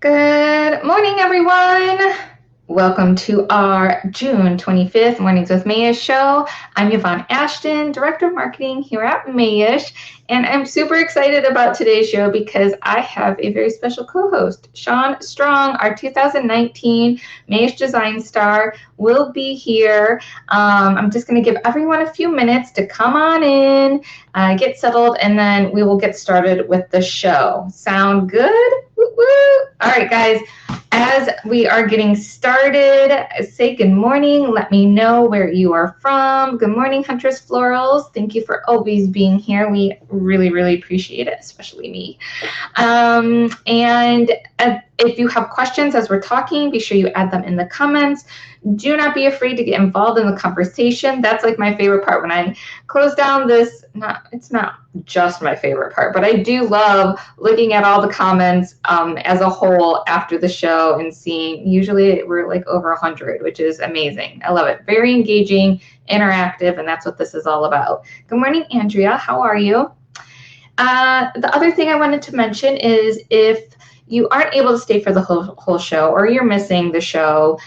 Good morning, everyone. Welcome to our June 25th Mornings with Mayesh show. I'm Yvonne Ashton, Director of Marketing here at Mayesh, and I'm super excited about today's show because I have a very special co-host. Shean Strong, our 2019 Mayesh Design Star, will be here. I'm just going to give everyone a few minutes to come on in, get settled, and then we will get started with the show. Sound good? Woo-woo. All right, guys. As we are getting started, say good morning. Let me know where you are from. Good morning, Huntress Florals. Thank you for always being here. We really, really appreciate it, especially me. And if you have questions as we're talking, be sure you add them in the comments. Do not be afraid to get involved in the conversation. That's like my favorite part when I close down this. It's not just my favorite part, but I do love looking at all the comments as a whole after the show and seeing. Usually we're like over 100, which is amazing. I love it. Very engaging, interactive, and that's what this is all about. Good morning, Andrea. How are you? The other thing I wanted to mention is if you aren't able to stay for the whole show or you're missing the show,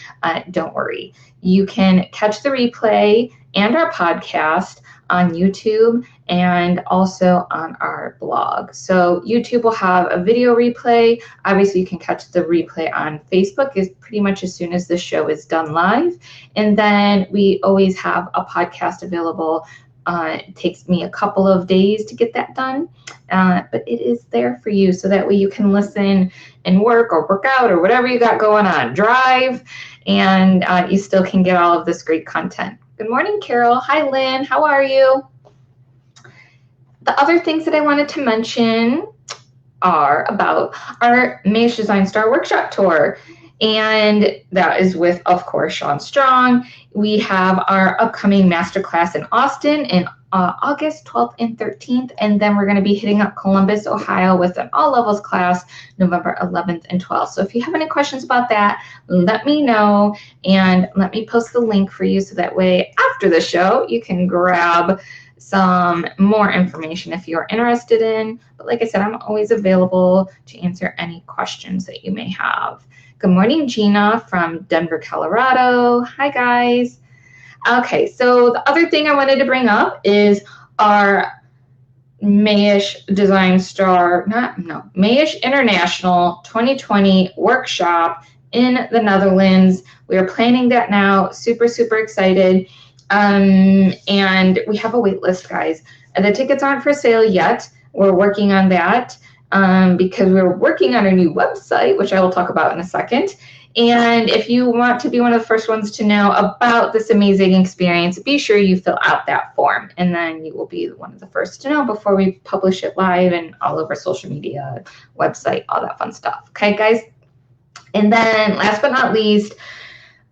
don't worry. You can catch the replay and our podcast on YouTube and also on our blog. So YouTube will have a video replay. Obviously, you can catch the replay on Facebook is pretty much as soon as the show is done live. And then we always have a podcast available. It takes me a couple of days to get that done, but it is there for you so that way you can listen and work or work out or whatever you got going on, drive, and you still can get all of this great content. Good morning, Carol. Hi, Lynn. How are you? The other things that I wanted to mention are about our Mayesh Design Star Workshop Tour. And that is with, of course, Shean Strong. We have our upcoming masterclass in Austin in August 12th and 13th. And then we're going to be hitting up Columbus, Ohio with an all levels class November 11th and 12th. So if you have any questions about that, let me know and let me post the link for you so that way after the show you can grab some more information if you're interested in. But like I said, I'm always available to answer any questions that you may have. Good morning, Gina from Denver, Colorado. Hi, guys. Okay, so the other thing I wanted to bring up is our Mayesh Design Star, Mayesh International 2020 workshop in the Netherlands. We are planning that now. Super, super excited. And we have a wait list, guys. The tickets aren't for sale yet. We're working on that. Because we're working on a new website, which I will talk about in a second. And if you want to be one of the first ones to know about this amazing experience, be sure you fill out that form, and then you will be one of the first to know before we publish it live and all over social media, website, all that fun stuff. Okay, guys? And then last but not least,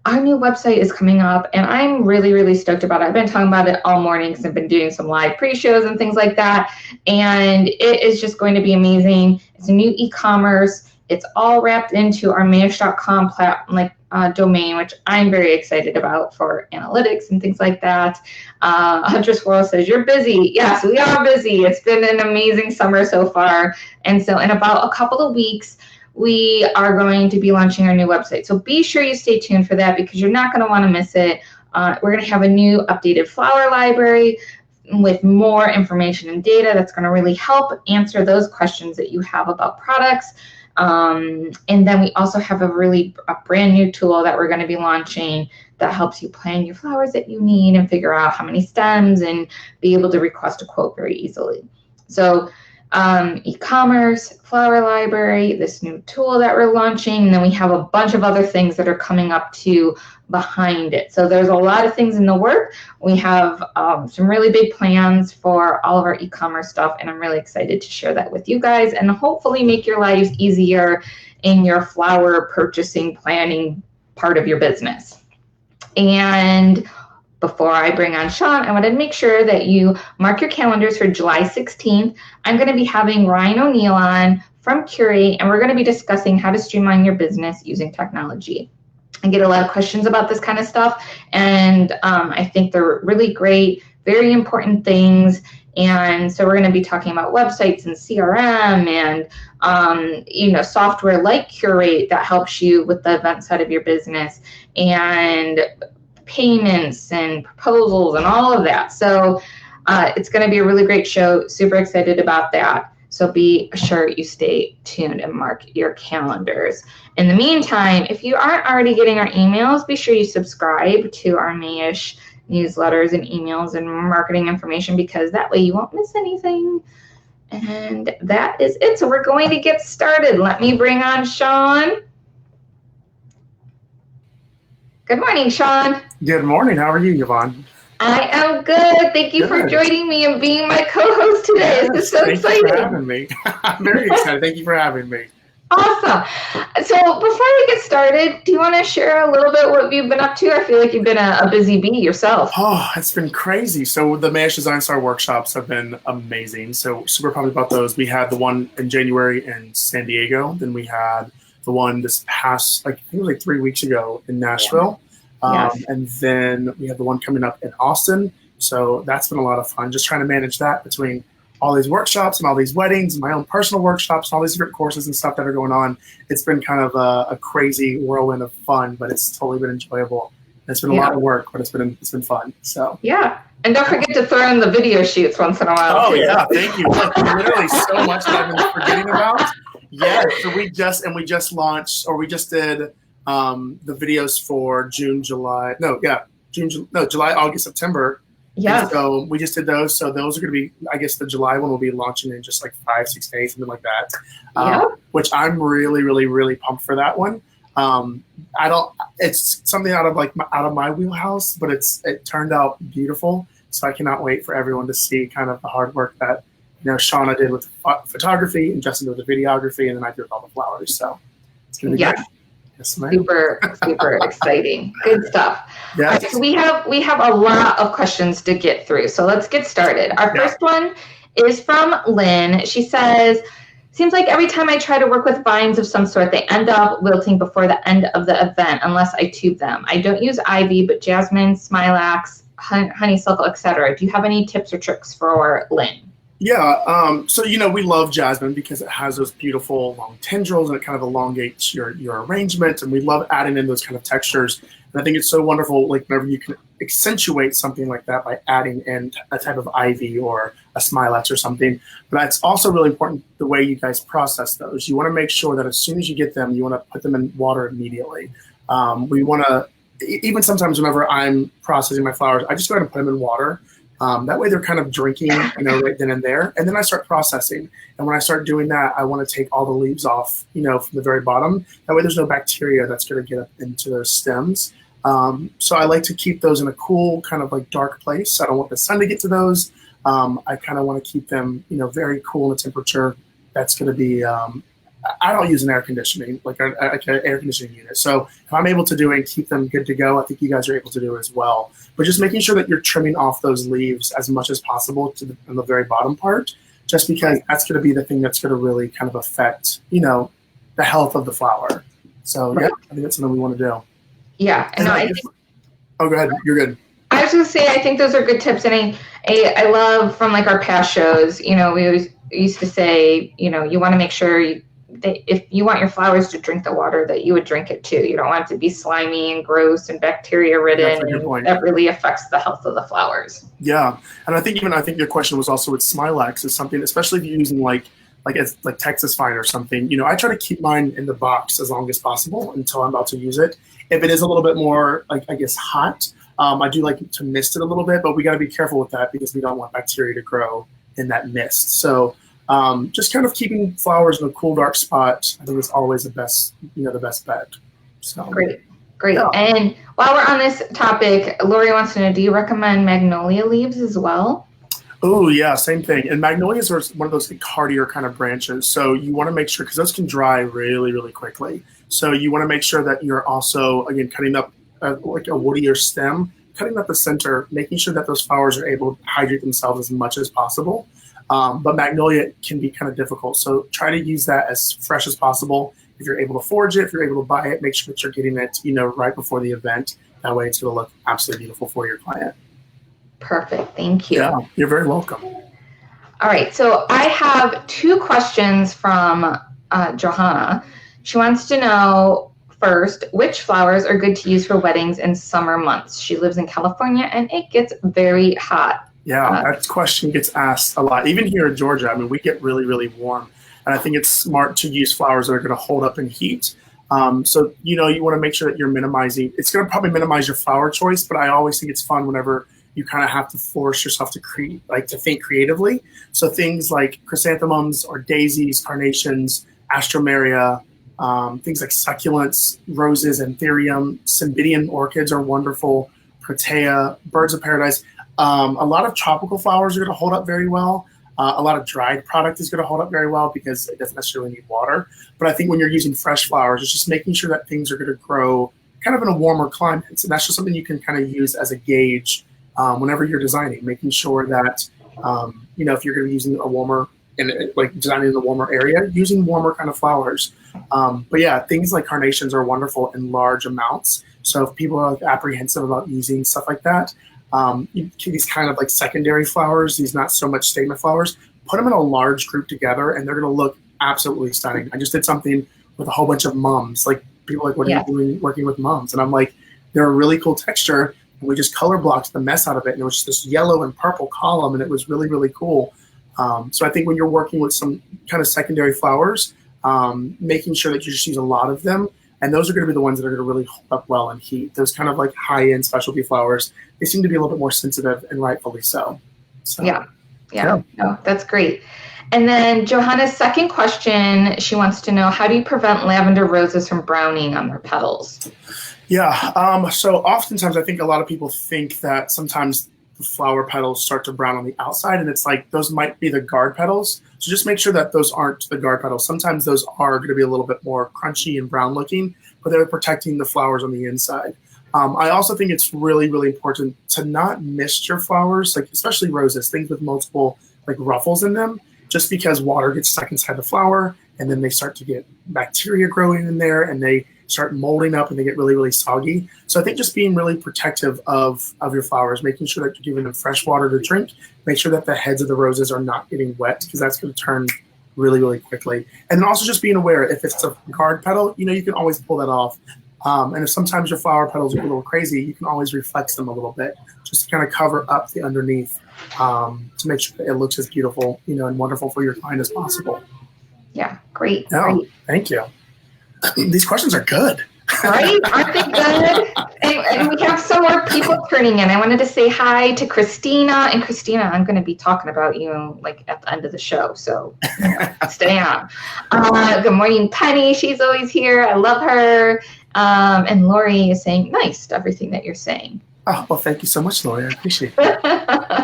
our new website is coming up, and I'm really, really stoked about it. I've been talking about it all morning because I've been doing some live pre-shows and things like that, and it is just going to be amazing. It's a new e-commerce. It's all wrapped into our Mayesh.com domain, which I'm very excited about for analytics and things like that. Huntress World says, you're busy. Yes, we are busy. It's been an amazing summer so far, and so in about a couple of weeks, we are going to be launching our new website. So be sure you stay tuned for that because you're not going to want to miss it. We're going to have a new updated flower library with more information and data that's going to really help answer those questions that you have about products. And then we also have a brand new tool that we're going to be launching that helps you plan your flowers that you need and figure out how many stems and be able to request a quote very easily. So e-commerce, flower library, this new tool that we're launching, and then we have a bunch of other things that are coming up too behind it. So there's a lot of things in the work. We have some really big plans for all of our e-commerce stuff, and I'm really excited to share that with you guys and hopefully make your lives easier in your flower purchasing planning part of your business. And before I bring on Shean, I want to make sure that you mark your calendars for July 16th. I'm going to be having Ryan O'Neill on from Curate, and we're going to be discussing how to streamline your business using technology. I get a lot of questions about this kind of stuff, and I think they're really great, very important things, And so we're going to be talking about websites and CRM and, software like Curate that helps you with the event side of your business, and payments and proposals and all of that. So it's going to be a really great show. Super excited about that. So be sure you stay tuned and mark your calendars. In the meantime, if you aren't already getting our emails, be sure you subscribe to our Mayesh newsletters and emails and marketing information, because that way you won't miss anything. And that is it. So we're going to get started. Let me bring on Sean. Good morning, Sean. Good morning. How are you, Yvonne? I am good. Thank you for joining me and being my co-host today. This is so exciting. Thank you for having me. I'm very excited. Thank you for having me. Awesome. So before we get started, do you want to share a little bit what you've been up to? I feel like you've been a busy bee yourself. Oh, it's been crazy. So the Mayesh Design Star workshops have been amazing. So super pumped about those. We had the one in January in San Diego. Then we had the one this past, I think it was like 3 weeks ago in Nashville. Yes. And then we have the one coming up in Austin. So that's been a lot of fun, just trying to manage that between all these workshops and all these weddings and my own personal workshops and all these different courses and stuff that are going on. It's been kind of a crazy whirlwind of fun, but it's totally been enjoyable. It's been a lot of work, but it's been fun. So yeah. And don't forget to throw in the video shoots once in a while. Oh, yeah. Thank you. Like, literally so much that I've been forgetting about. Yeah. So we just launched, or we just did the videos for July, August, September. Yeah. And so we just did those. So those are going to be, I guess the July one will be launching in just like 5-6 days, something like that. Which I'm really, really, really pumped for that one. It's something out of my wheelhouse, but it turned out beautiful. So I cannot wait for everyone to see kind of the hard work that, Shauna did with photography and Justin did with the videography, and then I did with all the flowers. So it's going to be great. Yes, ma'am. Super exciting. Good stuff. Yes. Right, so we have a lot of questions to get through. So let's get started. Our first one is from Lynn. She says, seems like every time I try to work with vines of some sort, they end up wilting before the end of the event unless I tube them. I don't use ivy, but jasmine, smilax, honeysuckle, etc. Do you have any tips or tricks for Lynn? Yeah, so we love jasmine because it has those beautiful long tendrils and it kind of elongates your arrangement, and we love adding in those kind of textures. And I think it's so wonderful, like whenever you can accentuate something like that by adding in a type of ivy or a smilax or something. But it's also really important the way you guys process those. You want to make sure that as soon as you get them, you want to put them in water immediately. We want to, even sometimes whenever I'm processing my flowers, I just go ahead and put them in water. That way they're kind of drinking, right then and there. And then I start processing. And when I start doing that, I want to take all the leaves off, from the very bottom. That way there's no bacteria that's going to get up into those stems. So I like to keep those in a cool, kind of like dark place. I don't want the sun to get to those. I kind of want to keep them, very cool in a temperature that's going to be, I don't use an air conditioning, like an air conditioning unit. So if I'm able to do it and keep them good to go, I think you guys are able to do it as well. But just making sure that you're trimming off those leaves as much as possible on the very bottom part, just because that's going to be the thing that's going to really kind of affect, the health of the flower. So yeah, I think that's something we want to do. Yeah. Oh, go ahead. You're good. I was going to say, I think those are good tips. And I love from like our past shows, we always used to say, you want to make sure if you want your flowers to drink the water, that you would drink it too. You don't want it to be slimy and gross and bacteria ridden. And that really affects the health of the flowers. Yeah, and I think your question was also with smilax is something, especially if you're using like Texas vine or something. I try to keep mine in the box as long as possible until I'm about to use it. If it is a little bit more, hot, I do like to mist it a little bit, but we got to be careful with that because we don't want bacteria to grow in that mist. So. Just kind of keeping flowers in a cool, dark spot, I think is always the best bet. So great. Yeah. And while we're on this topic, Lori wants to know, do you recommend magnolia leaves as well? Oh yeah, same thing. And magnolias are one of those hardier kind of branches. So you want to make sure, because those can dry really, really quickly. So you want to make sure that you're also, again, cutting up like a woodier stem, cutting up the center, making sure that those flowers are able to hydrate themselves as much as possible. But magnolia can be kind of difficult. So try to use that as fresh as possible. If you're able to forage it, if you're able to buy it, make sure that you're getting it, right before the event. That way it's going to look absolutely beautiful for your client. Perfect. Thank you. Yeah, you're very welcome. All right, so I have 2 questions from Johanna. She wants to know, first, which flowers are good to use for weddings in summer months? She lives in California and it gets very hot. Yeah, that question gets asked a lot. Even here in Georgia, I mean, we get really, really warm. And I think it's smart to use flowers that are going to hold up in heat. So, you want to make sure that you're minimizing. It's going to probably minimize your flower choice, but I always think it's fun whenever you kind of have to force yourself to to think creatively. So things like chrysanthemums or daisies, carnations, astromeria, things like succulents, roses, anthurium, cymbidium orchids are wonderful, protea, birds of paradise. A lot of tropical flowers are going to hold up very well. A lot of dried product is going to hold up very well because it doesn't necessarily need water. But I think when you're using fresh flowers, it's just making sure that things are going to grow kind of in a warmer climate. And that's just something you can kind of use as a gauge whenever you're designing, making sure that, if you're going to be using a warmer, and like designing in a warmer area, using warmer kind of flowers. But yeah, things like carnations are wonderful in large amounts. So if people are like apprehensive about using stuff like that, these kind of like secondary flowers, these not so much statement flowers, put them in a large group together and they're going to look absolutely stunning. I just did something with a whole bunch of mums. Like people are like, what are you doing working with mums? And I'm like, they're a really cool texture. And we just color blocked the mess out of it. And it was just this yellow and purple column. And it was really, really cool. So I think when you're working with some kind of secondary flowers, making sure that you just use a lot of them. And those are going to be the ones that are going to really hold up well in heat. Those kind of like high-end specialty flowers, they seem to be a little bit more sensitive, and rightfully so. Yeah. No, that's great. And then Johanna's second question, she wants to know, how do you prevent lavender roses from browning on their petals? Yeah, so oftentimes I think a lot of people think that sometimes the flower petals start to brown on the outside, and it's like those might be the guard petals. So just make sure that those aren't the guard petals. Sometimes those are going to be a little bit more crunchy and brown looking, but they're protecting the flowers on the inside. I also think it's really, really important to not mist your flowers, like especially roses, things with multiple like ruffles in them, just because water gets stuck inside the flower and then they start to get bacteria growing in there and they start molding up and they get really, really soggy. So I think just being really protective of your flowers, making sure that you're giving them fresh water to drink, make sure that the heads of the roses are not getting wet because that's going to turn really, really quickly. And then also just being aware, if it's a guard petal, you can always pull that off. And if sometimes your flower petals are a little crazy, you can always reflex them a little bit just to kind of cover up the underneath to make sure that it looks as beautiful, and wonderful for your client as possible. Yeah, great. Oh, great. Thank you. These questions are good. Right? Aren't they good? And we have some more people turning in. I wanted to say hi to Christina. And Christina, I'm going to be talking about you like at the end of the show. So stay on. Good morning, Penny. She's always here. I love her. And Lori is saying, nice to everything that you're saying. Oh, well, thank you so much, Lori. I appreciate it.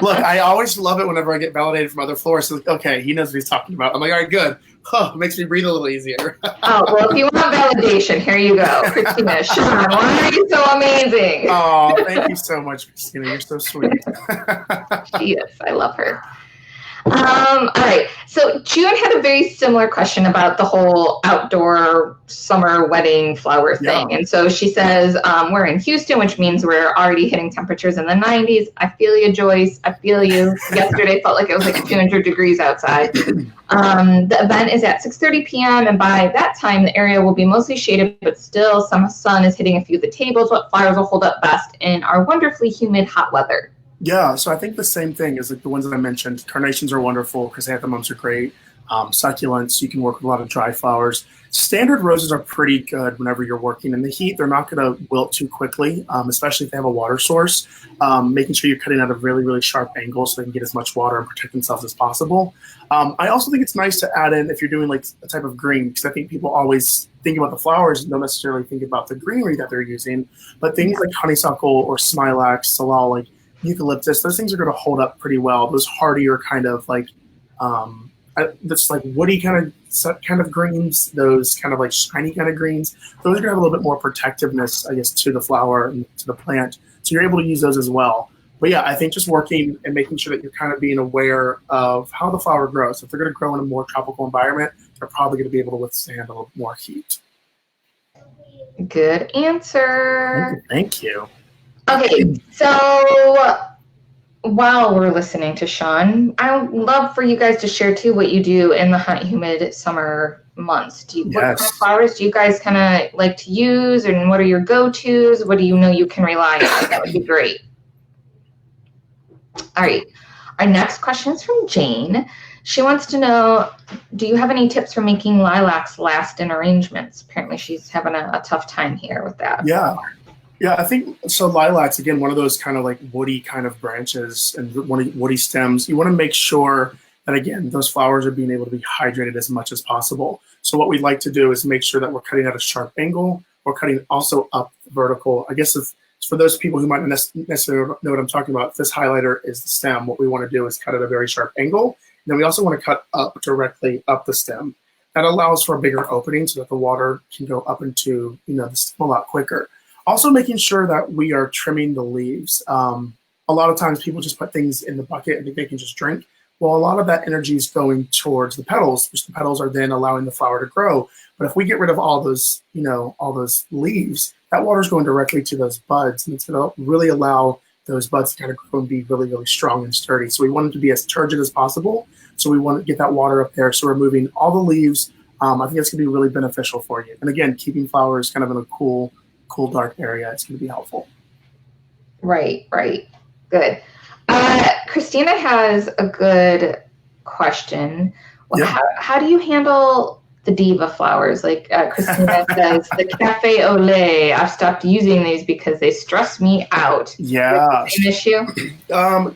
Look, I always love it whenever I get validated from other florists. Like, okay, he knows what he's talking about. I'm like, all right, good. It makes me breathe a little easier. Oh, well, if you want validation, here you go. Christina, Sean, why are you so amazing? Oh, thank you so much, Christina. You're so sweet. She is. I love her. All right. So June had a very similar question about the whole outdoor summer wedding flower thing. Yeah. And so she says, we're in Houston, which means we're already hitting temperatures in the 90s. I feel you, Joyce. I feel you. Yesterday felt like it was like 200 degrees outside. The event is at 6:30 p.m. And by that time, the area will be mostly shaded, but still some sun is hitting a few of the tables. What flowers will hold up best in our wonderfully humid, hot weather? Yeah, so I think the same thing is like the ones that I mentioned. Carnations are wonderful. Chrysanthemums are great. Succulents, you can work with a lot of dry flowers. Standard roses are pretty good whenever you're working in the heat. They're not going to wilt too quickly, especially if they have a water source. Making sure you're cutting at a really, really sharp angle so they can get as much water and protect themselves as possible. I also think it's nice to add in if you're doing like a type of green, because I think people always think about the flowers and don't necessarily think about the greenery that they're using. But things like honeysuckle or smilax, salal, like eucalyptus, those things are going to hold up pretty well. Those hardier kind of like that's like woody kind of greens, those kind of like shiny kind of greens, those are going to have a little bit more protectiveness, I guess, to the flower and to the plant. So you're able to use those as well. But yeah, I think just working and making sure that you're kind of being aware of how the flower grows. If they're going to grow in a more tropical environment, they're probably going to be able to withstand a little more heat. Good answer. Thank you. Okay, so while we're listening to Sean, I would love for you guys to share too what you do in the hot, humid summer months. What kind of flowers do you guys kind of like to use, and what are your go-tos? What do you know you can rely on? That would be great. All right. Our next question is from Jane. She wants to know, do you have any tips for making lilacs last in arrangements? Apparently she's having a tough time here with that. Yeah. Yeah, I think so. Lilacs, again, one of those kind of like woody kind of branches and woody stems. You want to make sure that, again, those flowers are being able to be hydrated as much as possible. So what we'd like to do is make sure that we're cutting at a sharp angle. We're cutting also up vertical. I guess if for those people who might not necessarily know what I'm talking about, if this highlighter is the stem, what we want to do is cut at a very sharp angle. And then we also want to cut up directly up the stem. That allows for a bigger opening so that the water can go up into the stem a lot quicker. Also making sure that we are trimming the leaves. A lot of times people just put things in the bucket and think they can just drink. Well, a lot of that energy is going towards the petals, which the petals are then allowing the flower to grow. But if we get rid of all those, all those leaves, that water is going directly to those buds, and it's going to really allow those buds to kind of grow and be really, really strong and sturdy. So we want them to be as turgid as possible. So we want to get that water up there. So we're removing all the leaves. I think it's going to be really beneficial for you. And again, keeping flowers kind of in a cool, dark area, it's going to be helpful. Right. Good. Christina has a good question. Well, yep. How do you handle the diva flowers? Like Christina says, the cafe au lait, I've stopped using these because they stress me out. Yeah. Same issue?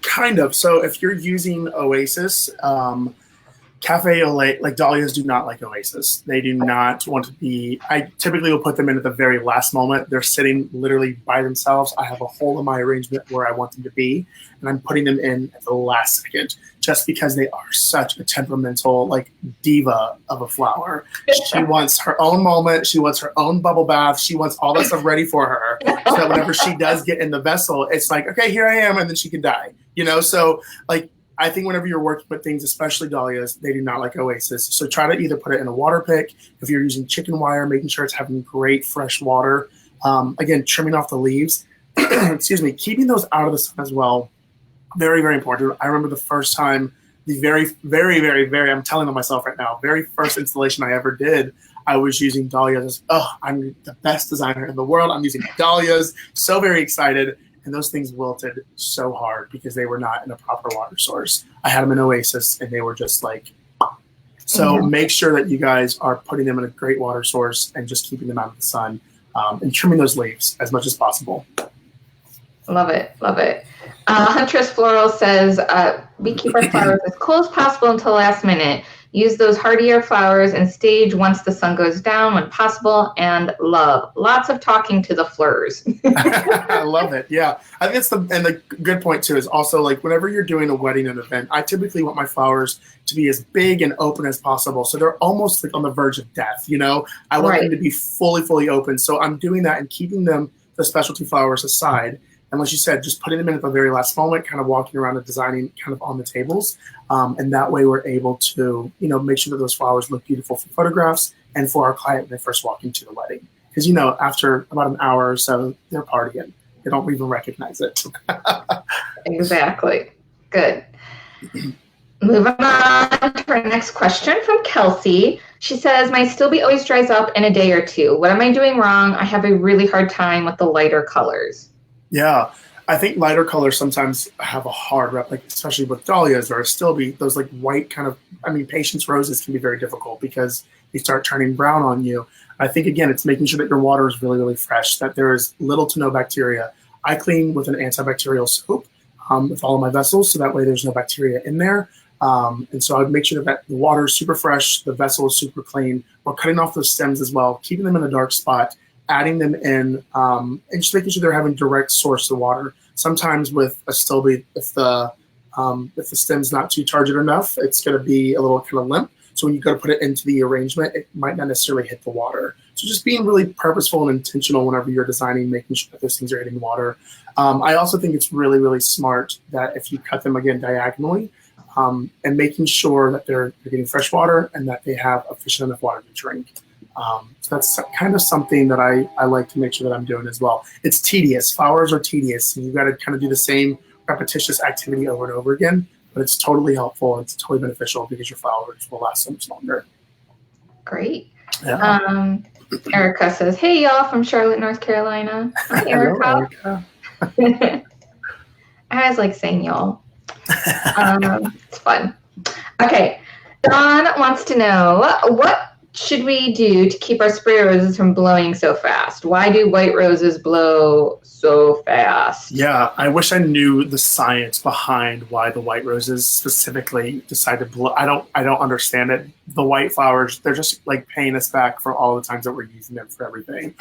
Kind of. So if you're using Oasis, cafe au lait, like dahlias do not like Oasis. They do not want to be, I typically will put them in at the very last moment. They're sitting literally by themselves. I have a hole in my arrangement where I want them to be, and I'm putting them in at the last second just because they are such a temperamental, like diva of a flower. She wants her own moment. She wants her own bubble bath. She wants all that stuff ready for her. So that whenever she does get in the vessel, it's like, okay, here I am, and then she can die. So like, I think whenever you're working with things, especially dahlias, they do not like Oasis. So try to either put it in a water pick. If you're using chicken wire, making sure it's having great fresh water. Again, trimming off the leaves. Excuse me, keeping those out of the sun as well. Very, very important. I remember the first time, the very, very, very, very, I'm telling on myself right now, very first installation I ever did, I was using dahlias. Oh, I'm the best designer in the world. I'm using dahlias. So very excited. And those things wilted so hard because they were not in a proper water source. I had them in Oasis, and they were just like, so make sure that you guys are putting them in a great water source and just keeping them out of the sun and trimming those leaves as much as possible. Love it. Huntress Floral says, we keep our flowers as cool as possible until the last minute. Use those hardier flowers and stage once the sun goes down when possible, and love. Lots of talking to the fleurs. I love it. Yeah. I think the good point too is also like whenever you're doing a wedding and event, I typically want my flowers to be as big and open as possible. So they're almost like on the verge of death. I want them to be fully open. So I'm doing that and keeping the specialty flowers aside. And like you said, just putting them in at the very last moment, kind of walking around and designing kind of on the tables. And that way we're able to, make sure that those flowers look beautiful for photographs and for our client when they first walk into the wedding. Because, after about an hour or so, they're partying. They don't even recognize it. Exactly. Good. Moving on to our next question from Kelsey. She says, my Astilbe always dries up in a day or two. What am I doing wrong? I have a really hard time with the lighter colors. Yeah, I think lighter colors sometimes have a hard rep, like especially with dahlias or Astilbe, those like white kind of, patience roses can be very difficult because they start turning brown on you. I think, again, it's making sure that your water is really, really fresh, that there is little to no bacteria. I clean with an antibacterial soap with all of my vessels, so that way there's no bacteria in there. And so I would make sure that the water is super fresh, the vessel is super clean. We're cutting off those stems as well, keeping them in a dark spot, adding them in, and just making sure they're having direct source of water. Sometimes with Astilbe, if the stem's not too turgid enough, it's going to be a little kind of limp. So when you go to put it into the arrangement, it might not necessarily hit the water. So just being really purposeful and intentional whenever you're designing, making sure that those things are hitting water. I also think it's really, really smart that if you cut them, again, diagonally, and making sure that they're getting fresh water and that they have efficient enough water to drink. So that's kind of something that I like to make sure that I'm doing as well. It's tedious. Flowers are tedious. And you've got to kind of do the same repetitious activity over and over again, but it's totally helpful. It's totally beneficial because your flowers will last so much longer. Great. Yeah. Erica says, hey, y'all from Charlotte, North Carolina. Hi, Hello, Erica. I always like saying y'all. It's fun. Okay. Dawn wants to know, what should we do to keep our spray roses from blowing so fast? Why do white roses blow so fast? Yeah, I wish I knew the science behind why the white roses specifically decide to blow. I don't understand it. The white flowers, they're just like paying us back for all the times that we're using them for everything.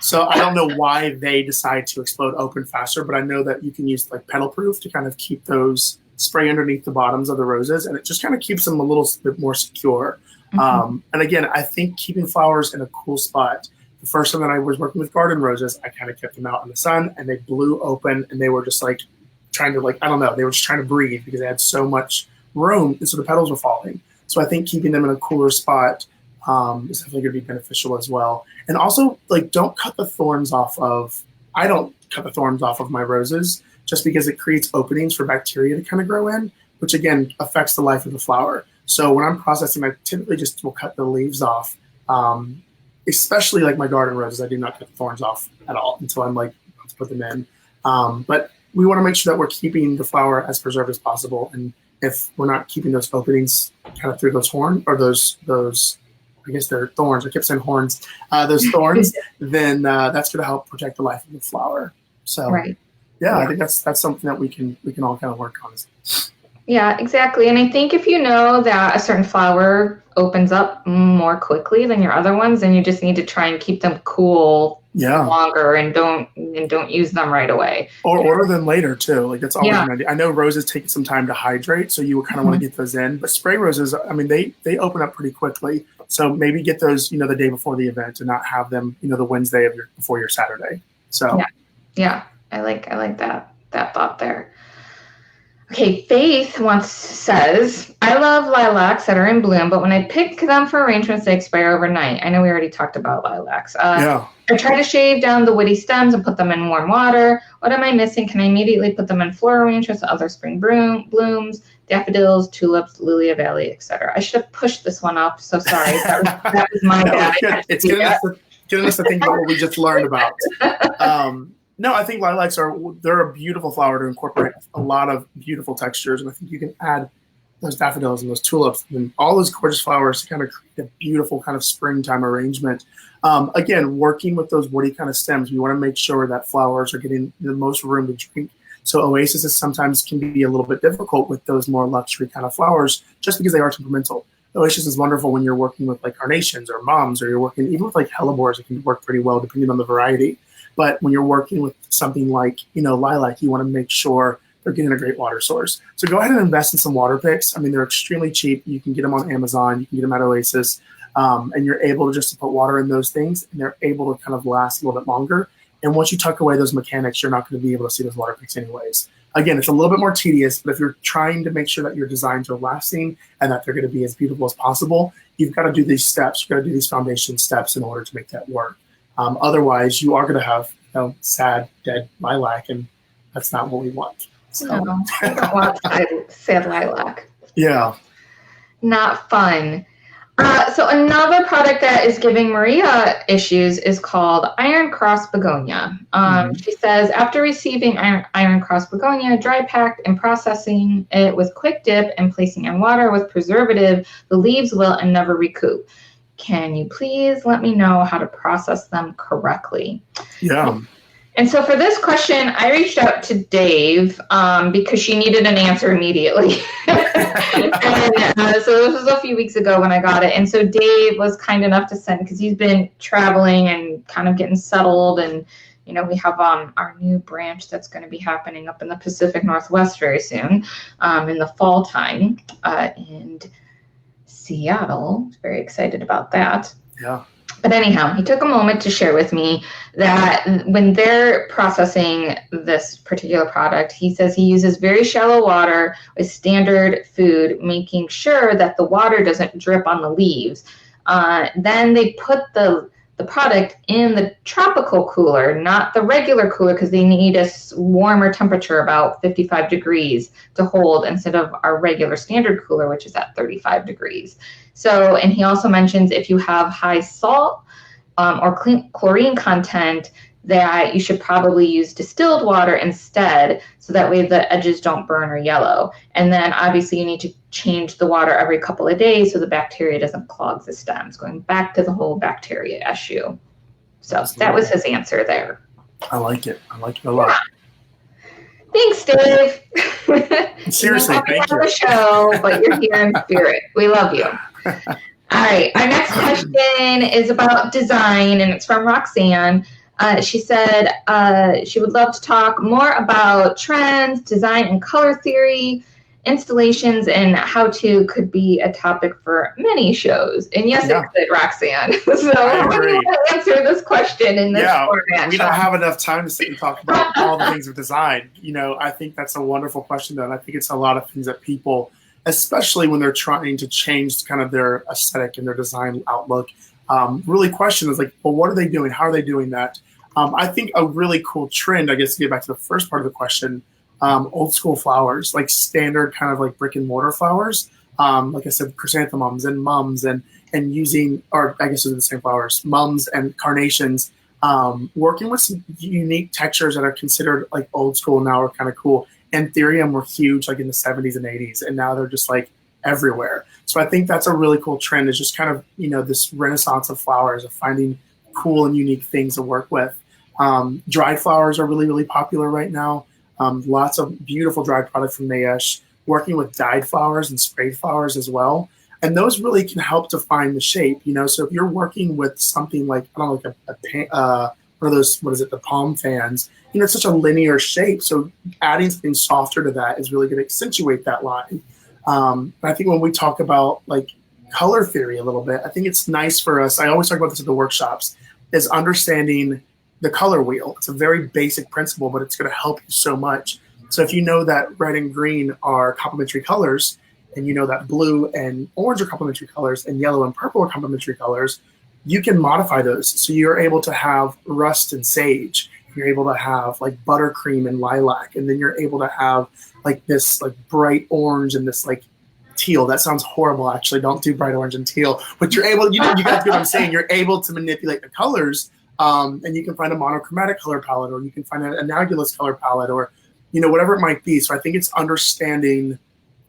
So I don't know why they decide to explode open faster, but I know that you can use like petal proof to kind of keep those spray underneath the bottoms of the roses, and it just kind of keeps them a little bit more secure. And again, I think keeping flowers in a cool spot. The first time that I was working with garden roses, I kind of kept them out in the sun, and they blew open, and they were just like trying to they were just trying to breathe because they had so much room, and so the petals were falling. So I think keeping them in a cooler spot is definitely going to be beneficial as well. And also, don't cut the thorns off of. I don't cut the thorns off of my roses just because it creates openings for bacteria to kind of grow in, which again affects the life of the flower. So when I'm processing, I typically just will cut the leaves off. Especially like my garden roses, I do not cut the thorns off at all until I'm about to put them in. But we want to make sure that we're keeping the flower as preserved as possible. And if we're not keeping those openings kind of through those those I guess they're thorns. I kept saying horns. Those thorns, then that's going to help protect the life of the flower. So right. Yeah, I think that's something that we can all kind of work on. Yeah, exactly. And I think if you know that a certain flower opens up more quickly than your other ones, then you just need to try and keep them cool longer and don't use them right away. Or order them later too. That's always an idea. I know roses take some time to hydrate, so you would kind of want to get those in. But spray roses, I mean, they open up pretty quickly. So maybe get those, the day before the event and not have them, the Wednesday before your Saturday. So yeah, I like that thought there. Okay, Faith says, I love lilacs that are in bloom, but when I pick them for arrangements, they expire overnight. I know we already talked about lilacs. I try to shave down the woody stems and put them in warm water. What am I missing? Can I immediately put them in floral arrangements, other spring blooms, daffodils, tulips, lily of valley, etc.? I should have pushed this one up. So sorry. That was my bad. It's getting us to think about what we just learned about. No, I think lilacs they're a beautiful flower to incorporate a lot of beautiful textures. And I think you can add those daffodils and those tulips and all those gorgeous flowers to kind of create a beautiful kind of springtime arrangement. Again, working with those woody kind of stems, we want to make sure that flowers are getting the most room to drink. So oases sometimes can be a little bit difficult with those more luxury kind of flowers just because they are temperamental. Oasis is wonderful when you're working with carnations or mums, or you're working even with hellebores. It can work pretty well depending on the variety. But when you're working with something like, lilac, you want to make sure they're getting a great water source. So go ahead and invest in some water picks. I mean, they're extremely cheap. You can get them on Amazon. You can get them at Oasis. And you're able to just put water in those things, and they're able to kind of last a little bit longer. And once you tuck away those mechanics, you're not going to be able to see those water picks anyways. Again, it's a little bit more tedious, but if you're trying to make sure that your designs are lasting and that they're going to be as beautiful as possible, you've got to do these steps. You've got to do these foundation steps in order to make that work. Otherwise, you are going to have sad, dead lilac, and that's not what we want. So. No, I don't want sad lilac. Yeah. Not fun. So another product that is giving Maria issues is called Iron Cross Begonia. She says, after receiving Iron Cross Begonia, dry packed and processing it with quick dip and placing in water with preservative, the leaves will and never recoup. Can you please let me know how to process them correctly? Yeah. And so for this question, I reached out to Dave because she needed an answer immediately. So this was a few weeks ago when I got it. And so Dave was kind enough to send, because he's been traveling and kind of getting settled. And, we have our new branch that's going to be happening up in the Pacific Northwest very soon in the fall time in Seattle. Very excited about that. Yeah. But anyhow, he took a moment to share with me that when they're processing this particular product, he says he uses very shallow water with standard food, making sure that the water doesn't drip on the leaves. Then they put the the product in the tropical cooler, not the regular cooler, because they need a warmer temperature, about 55 degrees to hold, instead of our regular standard cooler, which is at 35 degrees. So, and he also mentions if you have high salt or chlorine content, that you should probably use distilled water instead, so that way the edges don't burn or yellow. And then obviously you need to change the water every couple of days so the bacteria doesn't clog the stems, going back to the whole bacteria issue. So absolutely. That was his answer there. I like it. I like it a lot. Yeah. Thanks, Dave. Seriously, thank you. The show, but you're here in spirit. We love you. All right, our next question is about design, and it's from Roxanne. She said she would love to talk more about trends, design, and color theory. Installations and how-to could be a topic for many shows. And yes, it could, Roxanne. So how do you want to answer this question in this format? We don't have enough time to sit and talk about all the things of design. You know, I think that's a wonderful question, though. And I think it's a lot of things that people, especially when they're trying to change kind of their aesthetic and their design outlook, really question is like, well, what are they doing? How are they doing that? I think a really cool trend, I guess, to get back to the first part of the question, old school flowers, like standard kind of like brick and mortar flowers. Like I said, chrysanthemums and mums and using, or I guess they're the same flowers, mums and carnations, working with some unique textures that are considered like old school now are kind of cool. Anthurium were huge like in the 70s and 80s, and now they're just like everywhere. So I think that's a really cool trend, is just kind of, you know, this renaissance of flowers, of finding cool and unique things to work with. Dried flowers are really, really popular right now. Lots of beautiful dried product from Mayesh, working with dyed flowers and sprayed flowers as well. And those really can help define the shape, you know. So if you're working with something like, I don't know, like one of those, what is it, the palm fans, you know, it's such a linear shape. So adding something softer to that is really going to accentuate that line. I think when we talk about like color theory a little bit, I think it's nice for us, I always talk about this at the workshops, is understanding the color wheel. It's a very basic principle, but it's going to help you so much. So if you know that red and green are complementary colors, and you know that blue and orange are complementary colors, and yellow and purple are complementary colors, you can modify those. So you're able to have rust and sage. You're able to have like buttercream and lilac, and then you're able to have like this like bright orange and this like teal. That sounds horrible, actually. Don't do bright orange and teal. But you're able, you guys get what I'm saying. You're able to manipulate the colors. And you can find a monochromatic color palette, or you can find an analogous color palette, or, you know, whatever it might be. So I think it's understanding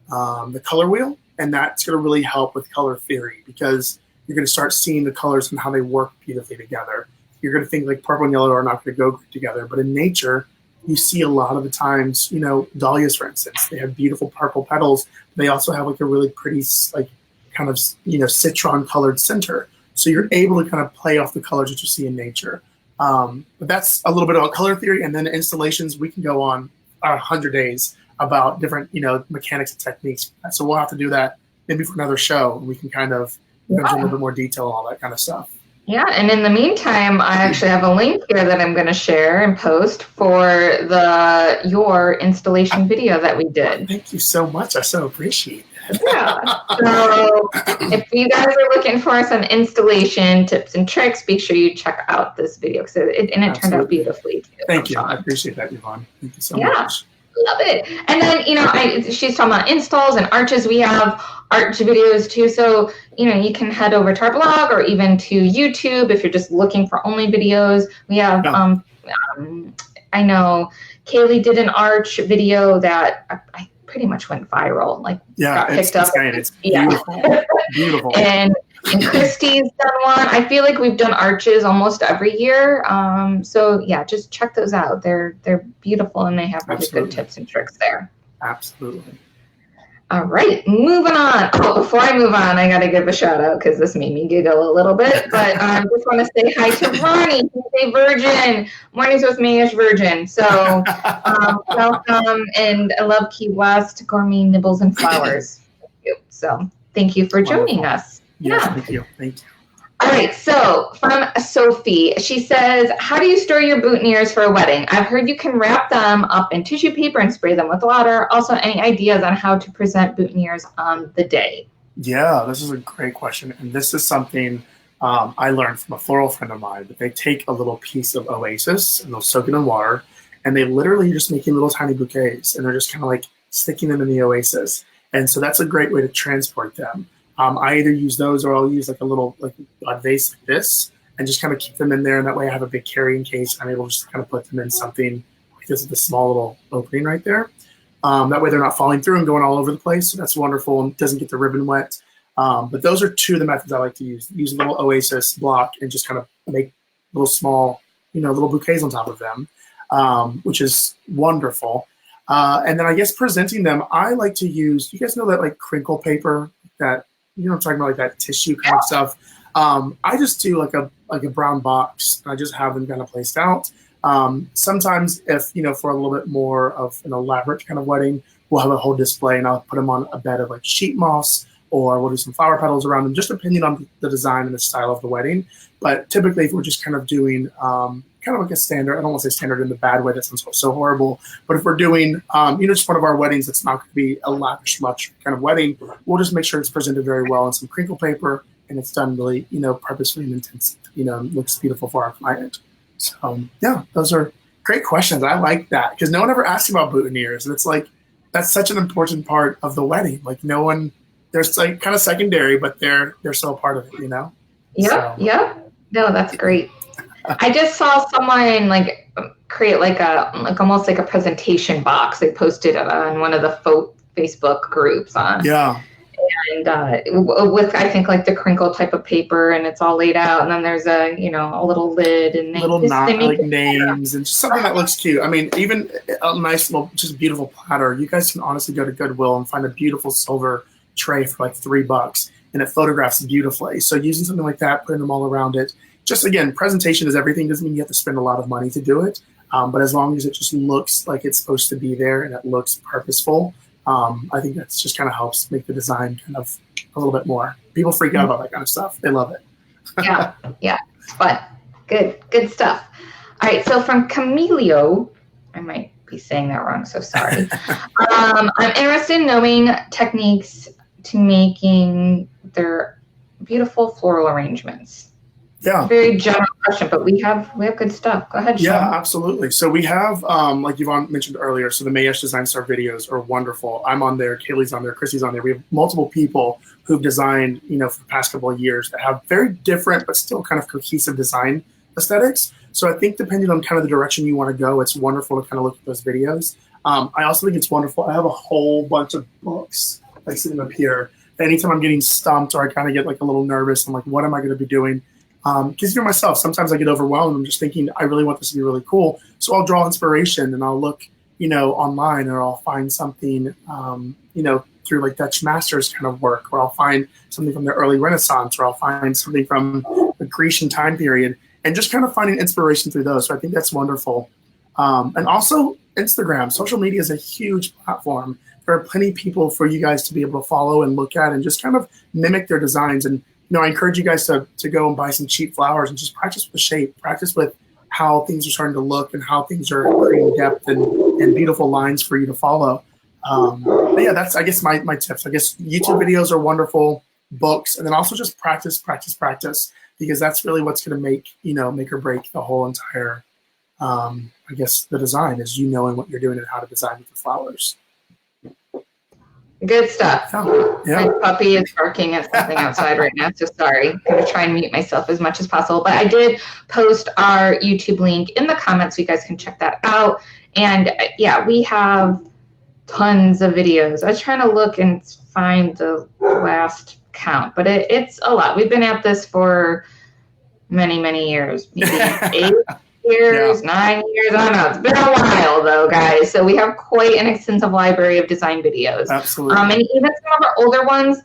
the color wheel, and that's going to really help with color theory, because you're going to start seeing the colors and how they work beautifully together. You're going to think like purple and yellow are not going to go together, but in nature, you see a lot of the times, you know, dahlias, for instance, they have beautiful purple petals. They also have like a really pretty, like kind of, you know, citron colored center. So you're able to kind of play off the colors that you see in nature. But that's a little bit about color theory. And then installations, we can go on 100 days about different, you know, mechanics and techniques. So we'll have to do that maybe for another show. And we can kind of go into a little bit more detail, all that kind of stuff. Yeah, and in the meantime, I actually have a link here that I'm going to share and post for your installation video that we did. Thank you so much. I so appreciate it. Yeah. So if you guys are looking for some installation tips and tricks, be sure you check out this video, because it turned out beautifully too. Thank you. I appreciate that, Yvonne. Thank you so much. Love it. And then, you know, she's talking about installs and arches. We have arch videos too. So, you know, you can head over to our blog or even to YouTube if you're just looking for only videos. We have, I know Kaylee did an arch video that I pretty much went viral. Like, got picked up. It's beautiful. Beautiful. And Christy's done one. I feel like we've done arches almost every year. So yeah, just check those out. They're beautiful, and they have really good tips and tricks there. Absolutely. All right, moving on. Oh, before I move on, I got to give a shout out, because this made me giggle a little bit. But I just want to say hi to Ronnie. He's a virgin. Mornings with Mayesh virgin. So welcome, and I love Key West gourmet nibbles and flowers. Thank you. So thank you for joining us. Yes, thank you. Thank you. All right, so from Sophie, she says, how do you store your boutonnieres for a wedding? I've heard you can wrap them up in tissue paper and spray them with water. Also, any ideas on how to present boutonnieres on the day? Yeah, this is a great question. And this is something I learned from a floral friend of mine that they take a little piece of oasis and they'll soak it in water, and they literally just making little tiny bouquets, and they're just kind of like sticking them in the oasis. And so that's a great way to transport them. I either use those or I'll use like a little like a vase like this and just kind of keep them in there. And that way I have a big carrying case. I'm able to just kind of put them in something like this with a small little opening right there. That way they're not falling through and going all over the place. So that's wonderful and doesn't get the ribbon wet. But those are two of the methods I like to use. Use a little oasis block and just kind of make little small, little bouquets on top of them, which is wonderful. And then I guess presenting them, I like to use, you guys know that like crinkle paper, that, I'm talking about, like that tissue kind of stuff. I just do like a brown box, and I just have them kind of placed out. Sometimes if, for a little bit more of an elaborate kind of wedding, we'll have a whole display and I'll put them on a bed of like sheet moss, or we'll do some flower petals around them, just depending on the design and the style of the wedding. But typically if we're just kind of doing kind of like a standard, I don't want to say standard in the bad way, that sounds so horrible, but if we're doing, just one of our weddings that's not going to be a lavish much kind of wedding, we'll just make sure it's presented very well in some crinkle paper, and it's done really, purposefully and intense, looks beautiful for our client. So yeah, those are great questions. I like that because no one ever asks about boutonnieres, and it's like, that's such an important part of the wedding. Like no one, they're like kind of secondary, but they're so a part of it, Yeah. So. Yeah. No, that's great. I just saw someone like create like almost like a presentation box. They posted it on one of the Facebook groups. Yeah. And with I think like the crinkle type of paper, and it's all laid out, and then there's a little lid and like names and just something that looks cute. I mean, even a nice little just beautiful platter. You guys can honestly go to Goodwill and find a beautiful silver tray for like $3, and it photographs beautifully. So using something like that, putting them all around it. Just again, presentation is everything. Doesn't mean you have to spend a lot of money to do it, but as long as it just looks like it's supposed to be there and it looks purposeful, I think that's just kind of helps make the design kind of a little bit more. People freak out about that kind of stuff. They love it. Yeah, it's fun. Good stuff. All right, so from Camilio, I might be saying that wrong, so sorry. I'm interested in knowing techniques to making their beautiful floral arrangements. Yeah. Very general question, but we have good stuff. Go ahead, Sean. Yeah, absolutely. So we have, like Yvonne mentioned earlier, so the Mayesh Design Star videos are wonderful. I'm on there, Kaylee's on there, Chrissy's on there. We have multiple people who've designed, for the past couple of years that have very different but still kind of cohesive design aesthetics. So I think depending on kind of the direction you want to go, it's wonderful to kind of look at those videos. I also think it's wonderful. I have a whole bunch of books like sitting up here. Anytime I'm getting stumped or I kind of get like a little nervous, I'm like, what am I going to be doing? Because myself, sometimes I get overwhelmed. I'm just thinking, I really want this to be really cool. So I'll draw inspiration and I'll look, online, or I'll find something, through like Dutch masters kind of work, or I'll find something from the early Renaissance, or I'll find something from the Grecian time period, and just kind of finding inspiration through those. So I think that's wonderful. And also Instagram, social media is a huge platform. There are plenty of people for you guys to be able to follow and look at and just kind of mimic their designs. And I encourage you guys to go and buy some cheap flowers and just practice with the shape, practice with how things are starting to look and how things are creating depth and beautiful lines for you to follow. But yeah, that's, I guess, my tips. I guess YouTube videos are wonderful, books, and then also just practice, because that's really what's going to make or break the whole entire, I guess, the design is knowing what you're doing and how to design with the flowers. Good stuff. Yeah. My puppy is barking at something outside right now, so sorry. I'm going to try and mute myself as much as possible. But I did post our YouTube link in the comments, so you guys can check that out. And yeah, we have tons of videos. I was trying to look and find the last count, but it's a lot. We've been at this for many, many years, maybe 8 years, 9 years. I don't know. It's been a while though, guys. So we have quite an extensive library of design videos. Absolutely. And even some of our older ones,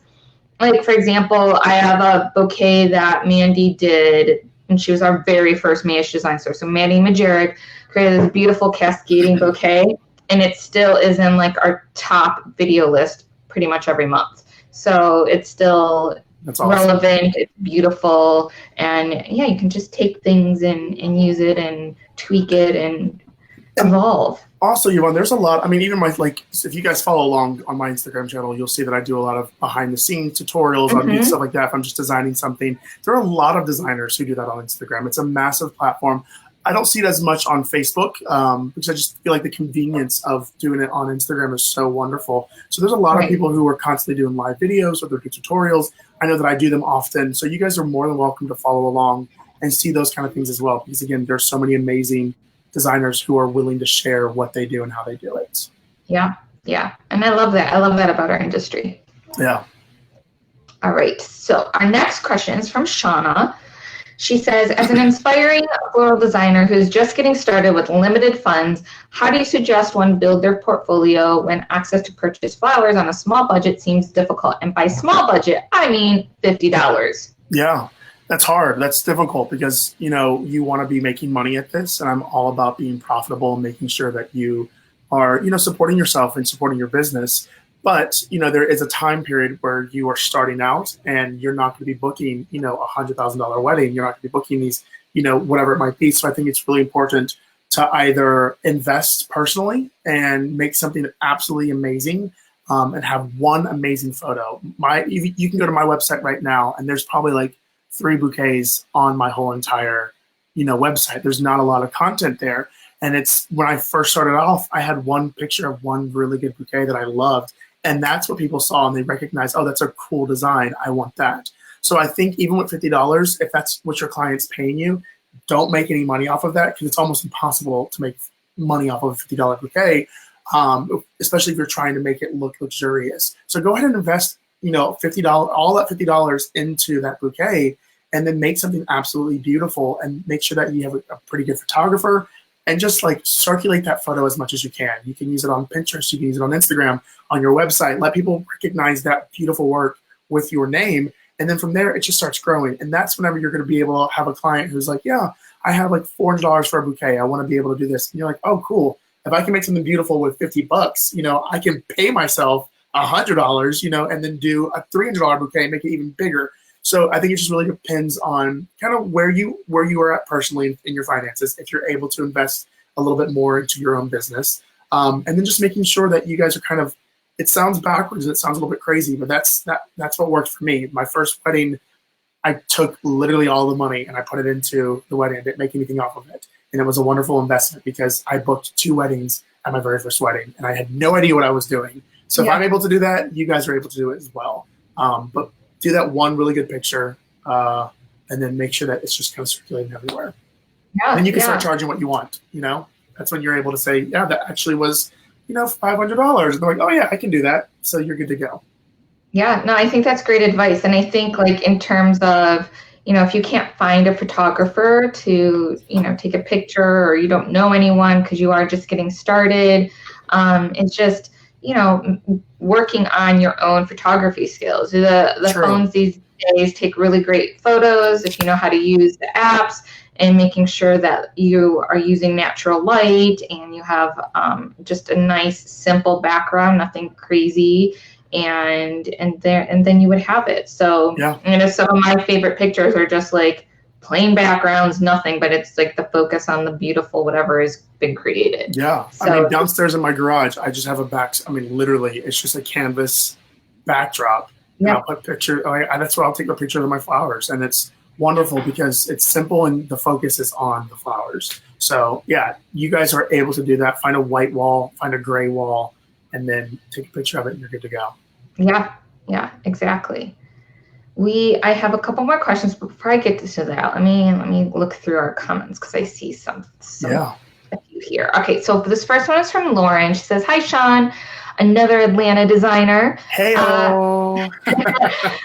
like for example, I have a bouquet that Mandy did, and she was our very first Mayesh Design Store. So Mandy Majeric created this beautiful cascading bouquet, and it still is in like our top video list pretty much every month. So it's still relevant, it's beautiful, and yeah, you can just take things and use it and tweak it and evolve. Also, Yvonne, there's a lot. I mean, even if you guys follow along on my Instagram channel, you'll see that I do a lot of behind the scenes tutorials on stuff like that. If I'm just designing something, there are a lot of designers who do that on Instagram. It's a massive platform. I don't see it as much on Facebook because I just feel like the convenience of doing it on Instagram is so wonderful. So there's a lot of people who are constantly doing live videos or they're doing tutorials. I know that I do them often. So you guys are more than welcome to follow along and see those kind of things as well. Because again, there's so many amazing designers who are willing to share what they do and how they do it. Yeah, yeah. And I love that. I love that about our industry. Yeah. All right. So our next question is from Shauna. She says, as an inspiring floral designer who's just getting started with limited funds, how do you suggest one build their portfolio when access to purchase flowers on a small budget seems difficult? And by small budget, I mean $50. Yeah, that's hard. That's difficult because, you want to be making money at this. And I'm all about being profitable and making sure that you are, supporting yourself and supporting your business. But, there is a time period where you are starting out and you're not going to be booking, a $100,000 wedding. You're not going to be booking these, whatever it might be. So I think it's really important to either invest personally and make something absolutely amazing and have one amazing photo. You can go to my website right now and there's probably like 3 bouquets on my whole entire, website. There's not a lot of content there. And it's when I first started off, I had one picture of one really good bouquet that I loved. And that's what people saw and they recognized, oh, that's a cool design. I want that. So I think even with $50, if that's what your client's paying you, don't make any money off of that because it's almost impossible to make money off of a $50 bouquet, especially if you're trying to make it look luxurious. So go ahead and invest, $50, all that $50 into that bouquet and then make something absolutely beautiful and make sure that you have a pretty good photographer. And just circulate that photo as much as you can. You can use it on Pinterest, you can use it on Instagram, on your website. Let people recognize that beautiful work with your name. And then from there, it just starts growing. And that's whenever you're going to be able to have a client who's like, yeah, I have $400 for a bouquet. I want to be able to do this. And you're like, oh, cool. If I can make something beautiful with $50, I can pay myself $100, and then do a $300 bouquet and make it even bigger. So I think it just really depends on kind of where you are at personally in your finances, if you're able to invest a little bit more into your own business. And then just making sure that you guys are kind of, it sounds backwards, it sounds a little bit crazy, but that's what worked for me. My first wedding, I took literally all the money and I put it into the wedding. I didn't make anything off of it. And it was a wonderful investment because I booked 2 weddings at my very first wedding and I had no idea what I was doing. So if I'm able to do that, you guys are able to do it as well. But do that one really good picture, and then make sure that it's just kind of circulating everywhere. Yeah, and you can start charging what you want. That's when you're able to say, yeah, that actually was, $500. And they're like, oh yeah, I can do that. So you're good to go. Yeah, no, I think that's great advice. And I think in terms of, if you can't find a photographer to, take a picture or you don't know anyone because you are just getting started, it's just, working on your own photography skills. The phones these days take really great photos if you know how to use the apps, and making sure that you are using natural light and you have just a nice simple background, nothing crazy, and then you would have it. So some of my favorite pictures are just plain backgrounds, nothing, but it's the focus on the beautiful whatever has been created. Yeah. So, downstairs in my garage, I just have literally, it's just a canvas backdrop. Yeah. And I'll put picture. That's where I'll take a picture of my flowers. And it's wonderful because it's simple and the focus is on the flowers. So yeah, you guys are able to do that. Find a white wall, find a gray wall, and then take a picture of it and you're good to go. Yeah, exactly. I have a couple more questions, but before I get to that, let me look through our comments because I see some a few here. Okay, so this first one is from Lauren. She says, "Hi, Sean, another Atlanta designer. Hey,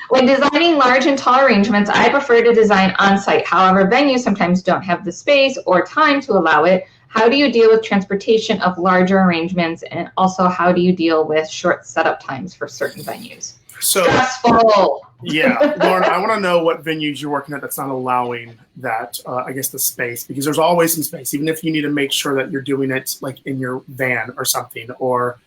when designing large and tall arrangements, I prefer to design on site. However, venues sometimes don't have the space or time to allow it. How do you deal with transportation of larger arrangements, and also how do you deal with short setup times for certain venues?" Stressful. Yeah, Lauren, I want to know what venues you're working at that's not allowing that, the space, because there's always some space, even if you need to make sure that you're doing it in your van or something, or,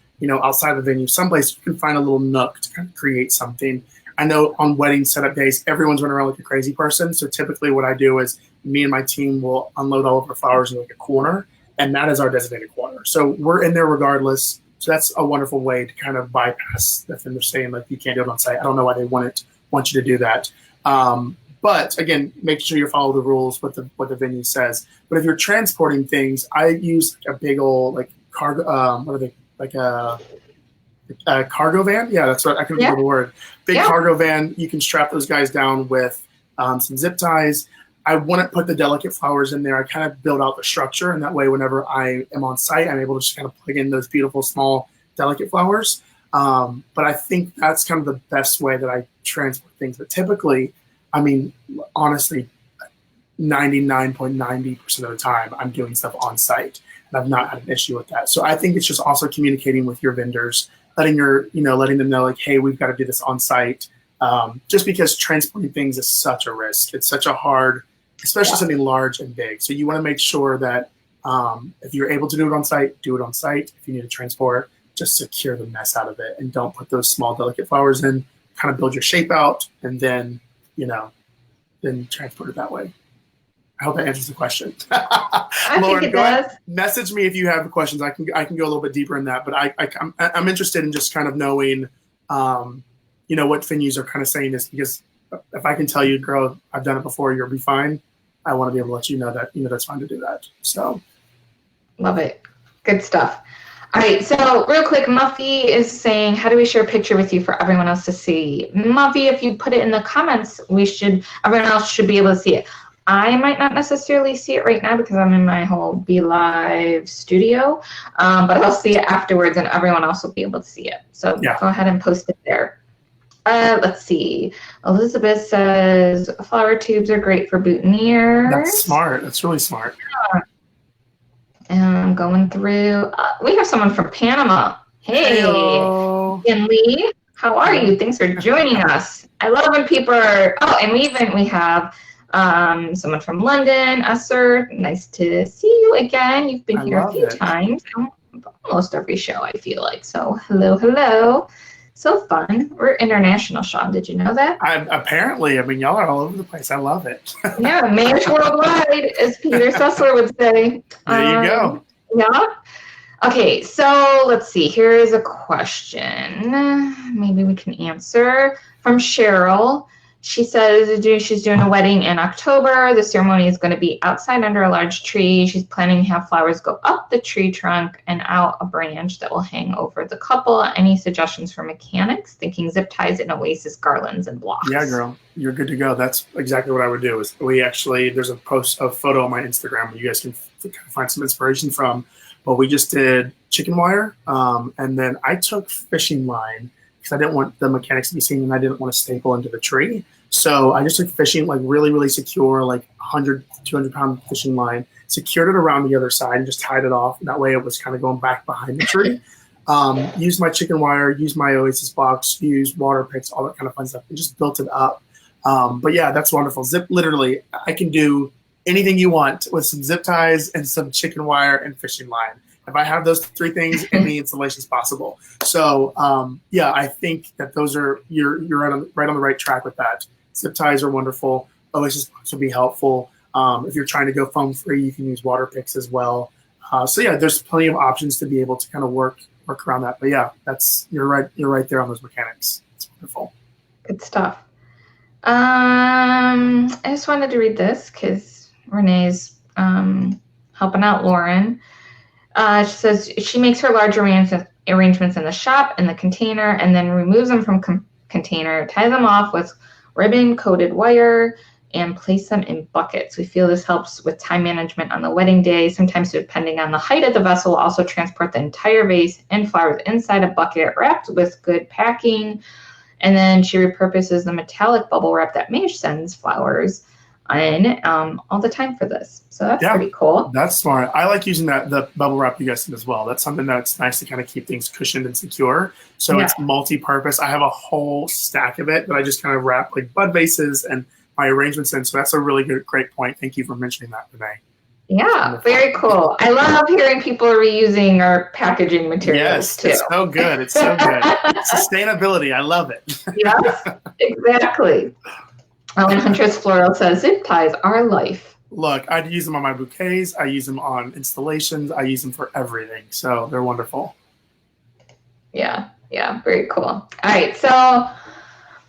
outside the venue, someplace you can find a little nook to kind of create something. I know on wedding setup days, everyone's running around like a crazy person. So typically what I do is me and my team will unload all of our flowers in a corner, and that is our designated corner. So we're in there regardless. So that's a wonderful way to kind of bypass if they're saying like you can't do it on site. I don't know why they want you to do that. But again, make sure you follow the rules, what the venue says. But if you're transporting things, I use a big old like cargo. What are they like a cargo van? Yeah, that's what I couldn't remember the word. Big cargo van. You can strap those guys down with some zip ties. I wouldn't put the delicate flowers in there. I kind of build out the structure, and that way, whenever I am on site, I'm able to just kind of plug in those beautiful small delicate flowers. But I think that's kind of the best way that I transport things. But typically, I mean, honestly, 99.90% of the time, I'm doing stuff on site, and I've not had an issue with that. So I think it's just also communicating with your vendors, letting them know like, hey, we've got to do this on site. Just because transporting things is such a risk. It's such a hard, especially something large and big. So you want to make sure that if you're able to do it on site, do it on site. If you need to transport, just secure the mess out of it and don't put those small delicate flowers in. Kind of build your shape out and then transport it that way. I hope that answers the question. I Lauren, think it does. Message me if you have questions. I can go a little bit deeper in that, but I'm interested in just kind of knowing, what venues are kind of saying this, because if I can tell you, girl, I've done it before, you'll be fine. I want to be able to let you know that, that's fine to do that. So. Love it. Good stuff. All right. So real quick, Muffy is saying, how do we share a picture with you for everyone else to see? Muffy, if you put it in the comments, everyone else should be able to see it. I might not necessarily see it right now because I'm in my whole Be Live studio, but I'll see it afterwards and everyone else will be able to see it. So go ahead and post it there. Let's see. Elizabeth says flower tubes are great for boutonniere. That's smart. That's really smart. Yeah. And I'm going through. We have someone from Panama. Hey, Lee. How are you? Thanks for joining us. I love when people are. Oh, and we have someone from London. Esther, nice to see you again. You've been here a few times. Almost every show, I feel like. So hello. So fun. We're international, Sean. Did you know that? Apparently. I mean, y'all are all over the place. I love it. Yeah, Mayesh worldwide, as Peter Sessler would say. There you go. Yeah. Okay, so let's see. Here is a question. Maybe we can answer from Cheryl. She says she's doing a wedding in October. The ceremony is going to be outside under a large tree. She's planning to have flowers go up the tree trunk and out a branch that will hang over the couple. Any suggestions for mechanics? Thinking zip ties and oasis garlands and blocks. Yeah, girl, you're good to go. That's exactly what I would do. There's a photo on my Instagram where you guys can find some inspiration from. But we just did chicken wire, and then I took fishing line, because I didn't want the mechanics to be seen and I didn't want to staple into the tree. So I just took fishing, like really, really secure, like 100, 200 pound fishing line, secured it around the other side and just tied it off. And that way it was kind of going back behind the tree. Used my chicken wire, used my oasis box, used water picks, all that kind of fun stuff, and just built it up. But yeah, that's wonderful. Literally, I can do anything you want with some zip ties and some chicken wire and fishing line. If I have those three things, any installation is possible. So I think that those are you're right on the right track with that. Zip ties are wonderful. Oasis box will be helpful. If you're trying to go foam free, you can use water picks as well. There's plenty of options to be able to kind of work around that. But yeah, you're right there on those mechanics. It's wonderful. Good stuff. I just wanted to read this because Renee's helping out Lauren. She says she makes her large arrangements in the shop in the container and then removes them from container, ties them off with ribbon-coated wire, and place them in buckets. We feel this helps with time management on the wedding day. Sometimes, depending on the height of the vessel, we'll also transport the entire vase and flowers inside a bucket wrapped with good packing. And then she repurposes the metallic bubble wrap that Mayesh sends flowers in all the time for this. So that's pretty cool. That's smart. I like using the bubble wrap you guys did as well. That's something that's nice to kind of keep things cushioned and secure. So it's multi-purpose. I have a whole stack of it that I just kind of wrap like bud vases and my arrangements in. So that's a really great point. Thank you for mentioning that today. Yeah, very cool. I love hearing people reusing our packaging materials too. It's so good. It's so good. Sustainability. I love it. Yes, exactly. And Huntress Floral says, zip ties are life. Look, I use them on my bouquets. I use them on installations. I use them for everything. So they're wonderful. Yeah, yeah, very cool. All right, so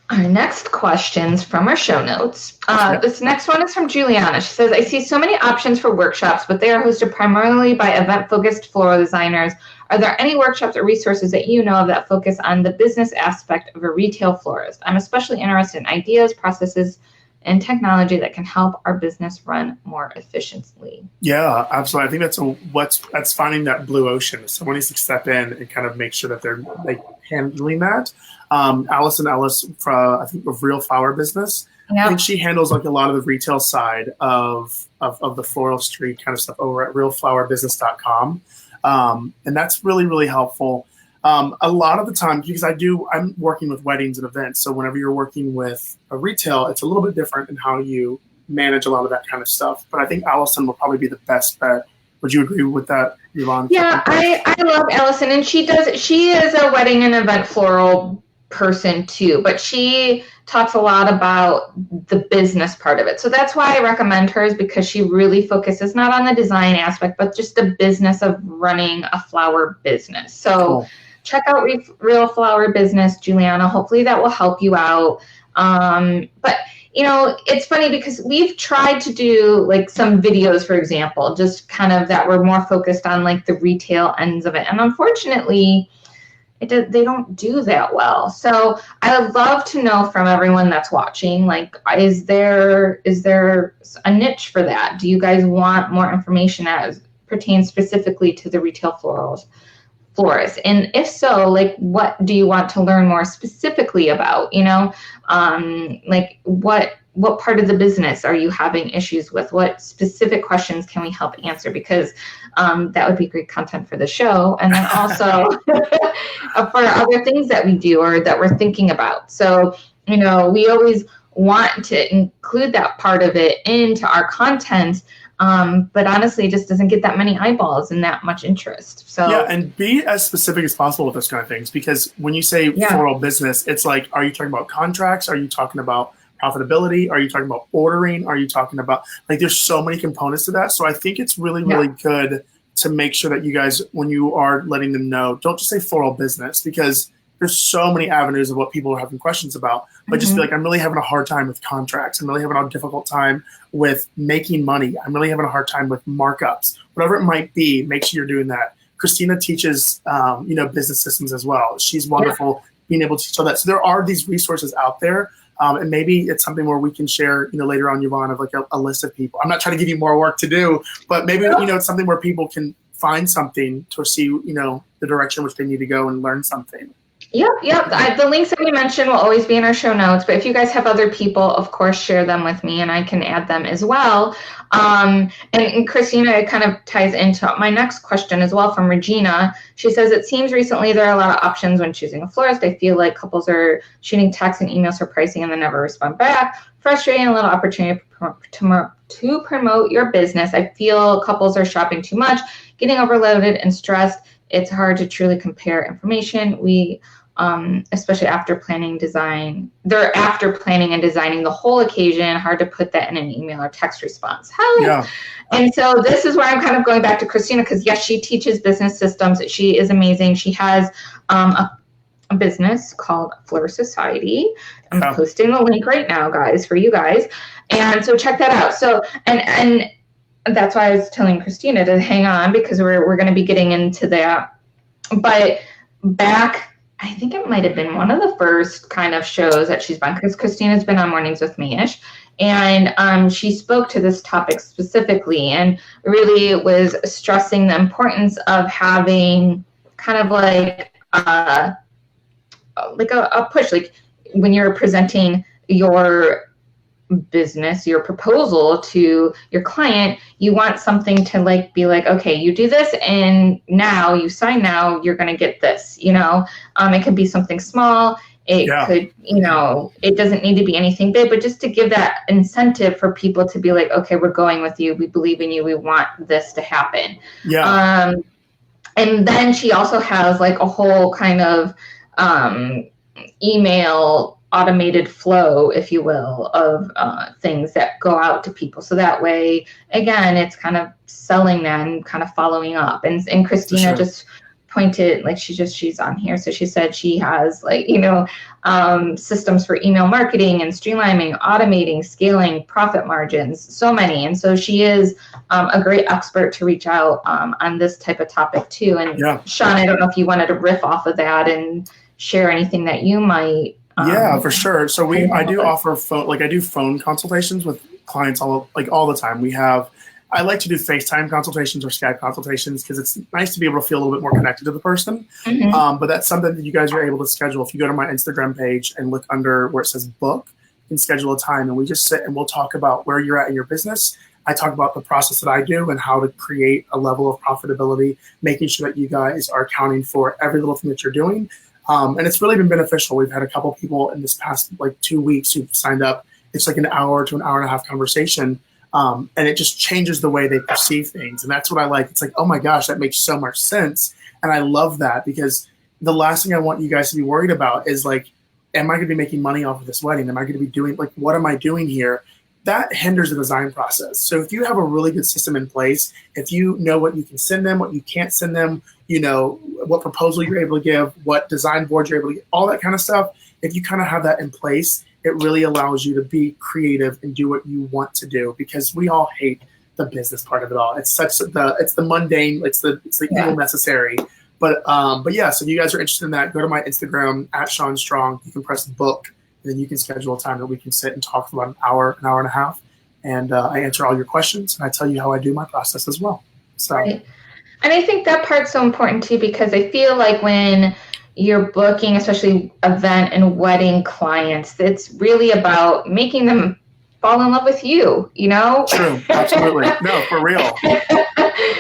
our next questions from our show notes. This next one is from Juliana. She says, I see so many options for workshops, but they are hosted primarily by event-focused floral designers. Are there any workshops or resources that you know of that focus on the business aspect of a retail florist? I'm especially interested in ideas, processes, and technology that can help our business run more efficiently. Yeah, absolutely. I think that's finding that blue ocean. Someone needs to step in and kind of make sure that they're like handling that. Allison Ellis from, I think, of Real Flower Business. Yep. I think she handles like a lot of the retail side of the floristry kind of stuff over at realflowerbusiness.com. And that's really, really helpful. A lot of the time, because I'm working with weddings and events. So whenever you're working with a retail, it's a little bit different in how you manage a lot of that kind of stuff. But I think Allison will probably be the best bet. Would you agree with that, Yvonne? Yeah, I love Allison, and she is a wedding and event floral person too, but she talks a lot about the business part of it. So that's why I recommend hers, because she really focuses not on the design aspect, but just the business of running a flower business. So cool. Check out Real Flower Business, Juliana. Hopefully that will help you out. But you know, it's funny because we've tried to do like some videos, for example, just kind of that were more focused on like the retail ends of it. And unfortunately, they don't do that well. So I would love to know from everyone that's watching, like, is there a niche for that? Do you guys want more information as pertains specifically to the retail florist? And if so, like, what do you want to learn more specifically about? You know, like what part of the business are you having issues with? What specific questions can we help answer? Because that would be great content for the show. And then also for other things that we do or that we're thinking about. So, you know, we always want to include that part of it into our content. But honestly, it just doesn't get that many eyeballs and that much interest. So yeah, and be as specific as possible with those kind of things. Because when you say floral business, it's like, are you talking about contracts? Are you talking about profitability? Are you talking about ordering? Are you talking about, like, there's so many components to that. So I think it's really, really good to make sure that you guys, when you are letting them know, don't just say floral business, because there's so many avenues of what people are having questions about. But just be like, I'm really having a hard time with contracts. I'm really having a difficult time with making money. I'm really having a hard time with markups. Whatever it might be, make sure you're doing that. Christina teaches, business systems as well. She's wonderful being able to teach all that. So there are these resources out there. And maybe it's something where we can share, later on, Yvonne, of like a list of people. I'm not trying to give you more work to do, but maybe, it's something where people can find something to see, the direction which they need to go and learn something. Yep. The links that we mentioned will always be in our show notes, but if you guys have other people, of course, share them with me and I can add them as well. And Christina, it kind of ties into my next question as well from Regina. She says, it seems recently there are a lot of options when choosing a florist. I feel like couples are shooting texts and emails for pricing and then never respond back. Frustrating, a little opportunity to promote your business. I feel couples are shopping too much, getting overloaded and stressed. It's hard to truly compare information. We especially after planning and designing the whole occasion, hard to put that in an email or text response. And so this is where I'm kind of going back to Christina, because yes, she teaches business systems. She is amazing. She has a business called Fleur Society. I'm posting the link right now, guys, for you guys. And so check that out. So, and that's why I was telling Christina to hang on, because we're going to be getting into that. But back, I think it might have been one of the first kind of shows that she's been, because Christina's been on Mornings with Mayesh, and she spoke to this topic specifically and really was stressing the importance of having kind of like a push, like when you're presenting your business, your proposal to your client, you want something to like be like, okay, you do this and now you sign, now you're going to get this, it could be something small. It could, it doesn't need to be anything big, but just to give that incentive for people to be like, okay, we're going with you. We believe in you. We want this to happen. And then she also has like a whole kind of email automated flow, if you will, of things that go out to people. So that way, again, it's kind of selling that and kind of following up. And Christina just pointed, like she's on here. So she said she has like, systems for email marketing and streamlining, automating, scaling, profit margins, so many. And so she is a great expert to reach out on this type of topic too. And Sean, I don't know if you wanted to riff off of that and share anything that you might. Yeah, for sure. So I do offer I do phone consultations with clients all the time. I like to do FaceTime consultations or Skype consultations because it's nice to be able to feel a little bit more connected to the person. But that's something that you guys are able to schedule. If you go to my Instagram page and look under where it says book, you can schedule a time and we just sit and we'll talk about where you're at in your business. I talk about the process that I do and how to create a level of profitability, making sure that you guys are accounting for every little thing that you're doing. And it's really been beneficial. We've had a couple people in this past 2 weeks who've signed up. It's like an hour to an hour and a half conversation. And it just changes the way they perceive things. And that's what I like. It's like, oh my gosh, that makes so much sense. And I love that because the last thing I want you guys to be worried about is like, am I going to be making money off of this wedding? Am I going to be doing what am I doing here? That hinders the design process. So if you have a really good system in place, if you know what you can send them, what you can't send them, what proposal you're able to give, what design board you're able to get, all that kind of stuff, if you kind of have that in place, it really allows you to be creative and do what you want to do because we all hate the business part of it all. It's the mundane, it's the evil necessary. But yeah, so if you guys are interested in that, go to my Instagram @Shean Strong. You can press book, and then you can schedule a time that we can sit and talk for about an hour and a half. And I answer all your questions and I tell you how I do my process as well. So, right. And I think that part's so important too, because I feel like when you're booking, especially event and wedding clients, it's really about making them fall in love with you, True, absolutely. No, for real.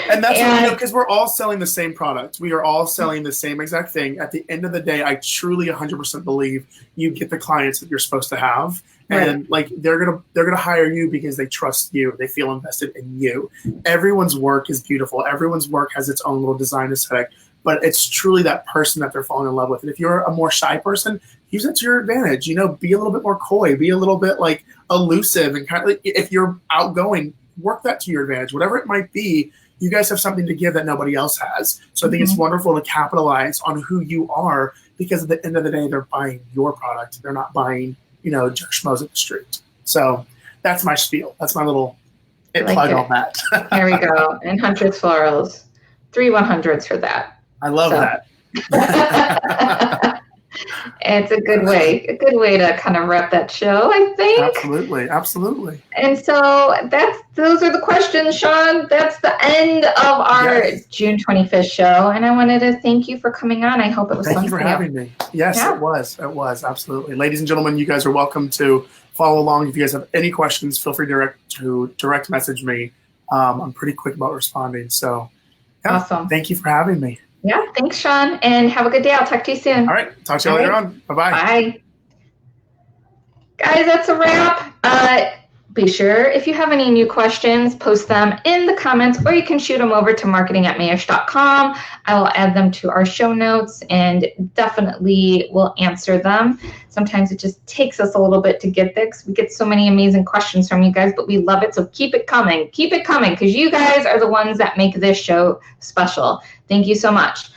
And that's because we're all selling the same product. We are all selling the same exact thing. At the end of the day, I truly 100% believe you get the clients that you're supposed to have. And they're gonna hire you because they trust you. They feel invested in you. Everyone's work is beautiful. Everyone's work has its own little design aesthetic. But it's truly that person that they're falling in love with. And if you're a more shy person, use it to your advantage. Be a little bit more coy, be a little bit elusive, and kind of if you're outgoing, work that to your advantage. Whatever it might be, you guys have something to give that nobody else has. So I think it's wonderful to capitalize on who you are because at the end of the day, they're buying your product. They're not buying, Joe Schmoes at the street. So that's my spiel. That's my little plug on that. There we go. And Huntress Florals. 3 100s for that. I love that. It's a good way to kind of wrap that show, I think. Absolutely. And so those are the questions, Sean. That's the end of our June 25th show. And I wanted to thank you for coming on. I hope it was fun. Thank you for having me. Yes, it was. It was. Absolutely. Ladies and gentlemen, you guys are welcome to follow along. If you guys have any questions, feel free to direct message me. I'm pretty quick about responding. So awesome. Thank you for having me. Yeah, thanks, Sean, and have a good day. I'll talk to you soon. All right, talk to you later on. Bye-bye. Bye. Guys, that's a wrap. Be sure, if you have any new questions, post them in the comments, or you can shoot them over to marketing@mayesh.com. I will add them to our show notes and definitely will answer them. Sometimes it just takes us a little bit to get there because we get so many amazing questions from you guys, but we love it. So keep it coming. Keep it coming because you guys are the ones that make this show special. Thank you so much.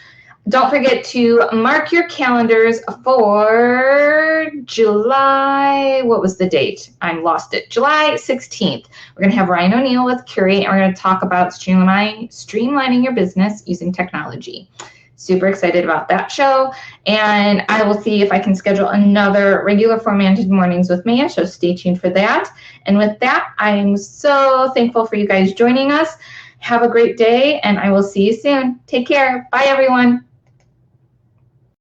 Don't forget to mark your calendars for July, what was the date? I lost it. July 16th. We're going to have Ryan O'Neill with Curate, and we're going to talk about streamlining your business using technology. Super excited about that show. And I will see if I can schedule another regular formatted mornings with Maya, so stay tuned for that. And with that, I'm so thankful for you guys joining us. Have a great day, and I will see you soon. Take care. Bye, everyone.